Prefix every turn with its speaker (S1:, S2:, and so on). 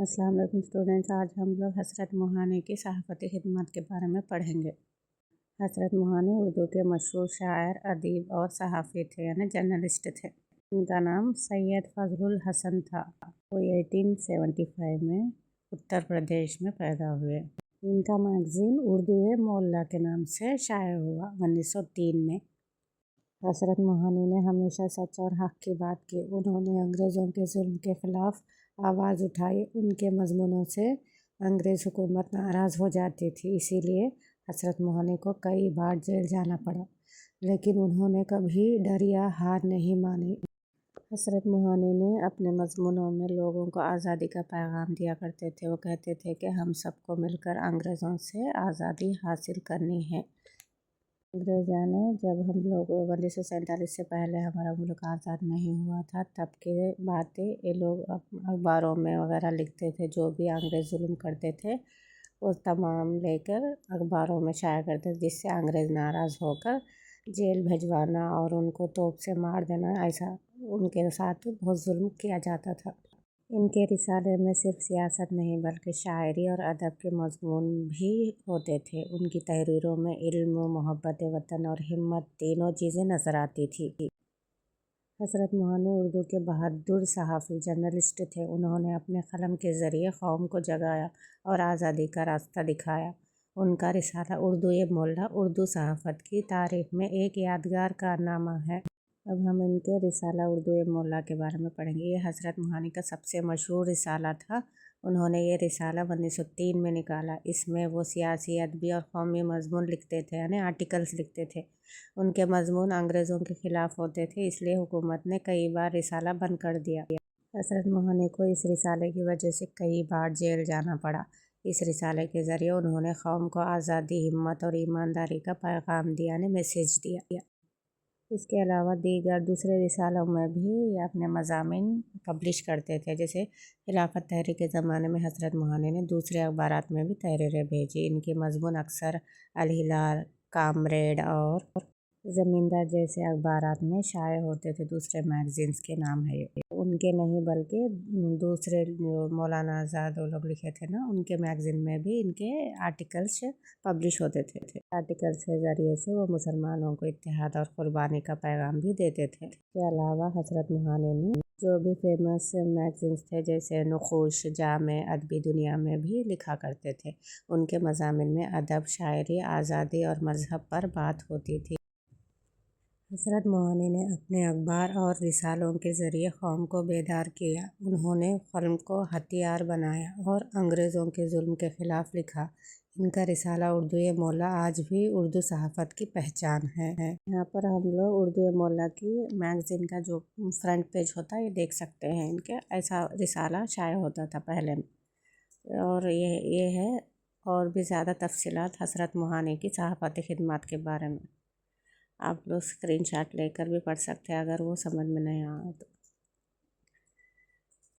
S1: السلام علیکم اسٹوڈنٹس، آج ہم لوگ حضرت موہانی کی صحافتی خدمات کے بارے میں پڑھیں گے۔ حضرت موہانی اردو کے مشہور شاعر، ادیب اور صحافی تھے، یعنی جرنلسٹ تھے۔ ان کا نام سید فضل الحسن تھا۔ وہ 1875 میں اتر پردیش میں پیدا ہوئے۔ ان کا میگزین اردو مولا کے نام سے شائع ہوا 1903 میں۔ حضرت موہانی نے ہمیشہ سچ اور حق کی بات کی۔ انہوں نے انگریزوں کے ظلم کے خلاف آواز اٹھائی۔ ان کے مضمونوں سے انگریز حکومت ناراض ہو جاتی تھی، اسی لیے حضرت موہانی کو کئی بار جیل جانا پڑا، لیکن انہوں نے کبھی ڈر یا ہار نہیں مانی۔ حضرت موہانی نے اپنے مضمونوں میں لوگوں کو آزادی کا پیغام دیا کرتے تھے۔ وہ کہتے تھے کہ ہم سب کو مل کر انگریزوں سے آزادی حاصل کرنی ہے۔ انگریزوں نے جب ہم لوگ 1947 سے پہلے ہمارا ملک آزاد نہیں ہوا تھا، تب کی باتیں یہ لوگ اخباروں میں وغیرہ لکھتے تھے۔ جو بھی انگریز ظلم کرتے تھے وہ تمام لے کر اخباروں میں شائع کرتے تھے، جس سے انگریز ناراض ہو کر جیل بھجوانا اور ان کو توپ سے مار دینا، ایسا ان کے ساتھ بہت ظلم کیا جاتا تھا۔ ان کے رسالے میں صرف سیاست نہیں بلکہ شاعری اور ادب کے مضمون بھی ہوتے تھے۔ ان کی تحریروں میں علم، محبت وطن اور ہمت تینوں چیزیں نظر آتی تھیں۔ حضرت موہانی اردو کے بہادر صحافی جرنلسٹ تھے۔ انہوں نے اپنے قلم کے ذریعے قوم کو جگایا اور آزادی کا راستہ دکھایا۔ ان کا رسالہ اردو مولا اردو صحافت کی تاریخ میں ایک یادگار کارنامہ ہے۔ اب ہم ان کے رسالہ اردو مولا کے بارے میں پڑھیں گے۔ یہ حضرت موہانی کا سب سے مشہور رسالہ تھا۔ انہوں نے یہ رسالہ 1903 میں نکالا۔ اس میں وہ سیاسی، ادبی اور قومی مضمون لکھتے تھے، یعنی آرٹیکلز لکھتے تھے۔ ان کے مضمون انگریزوں کے خلاف ہوتے تھے، اس لیے حکومت نے کئی بار رسالہ بند کر دیا۔ حضرت موہانی کو اس رسالے کی وجہ سے کئی بار جیل جانا پڑا۔ اس رسالے کے ذریعے انہوں نے قوم کو آزادی، ہمت اور ایمانداری کا پیغام دیا، یعنی میسیج دیا۔ اس کے علاوہ دیگر دوسرے رسالوں میں بھی اپنے مضامین پبلش کرتے تھے، جیسے خلافت تحریک کے زمانے میں حضرت موہانی نے دوسرے اخبارات میں بھی تحریریں بھیجی۔ ان کے مضمون اکثر الہلال، کامریڈ اور زمیندار جیسے اخبارات میں شائع ہوتے تھے۔ دوسرے میگزینز کے نام ہے یہ۔ ان کے نہیں بلکہ دوسرے مولانا آزاد وہ لوگ لکھے تھے نا، ان کے میگزین میں بھی ان کے آرٹیکلز پبلش ہوتے تھے۔ آرٹیکلز کے ذریعے سے وہ مسلمانوں کو اتحاد اور قربانی کا پیغام بھی دیتے تھے۔ اس کے علاوہ حضرت موہانی نے جو بھی فیمس میگزینز تھے، جیسے نقوش، جامع، ادبی دنیا میں بھی لکھا کرتے تھے۔ ان کے مضامین میں ادب، شاعری، آزادی اور مذہب پر بات ہوتی تھی۔ حضرت موہانی نے اپنے اخبار اور رسالوں کے ذریعے قوم کو بیدار کیا۔ انہوں نے قلم کو ہتھیار بنایا اور انگریزوں کے ظلم کے خلاف لکھا۔ ان کا رسالہ اردو مولا آج بھی اردو صحافت کی پہچان ہے۔ یہاں پر ہم لوگ اردو مولا کی میگزین کا جو فرنٹ پیج ہوتا ہے یہ دیکھ سکتے ہیں۔ ان کے ایسا رسالہ شائع ہوتا تھا پہلے میں، اور یہ ہے۔ اور بھی زیادہ تفصیلات حضرت موہانی کی صحافتی خدمات کے بارے میں آپ لوگ اسکرین شاٹ لے کر بھی پڑھ سکتے ہیں اگر وہ سمجھ میں نہیں آئے تو۔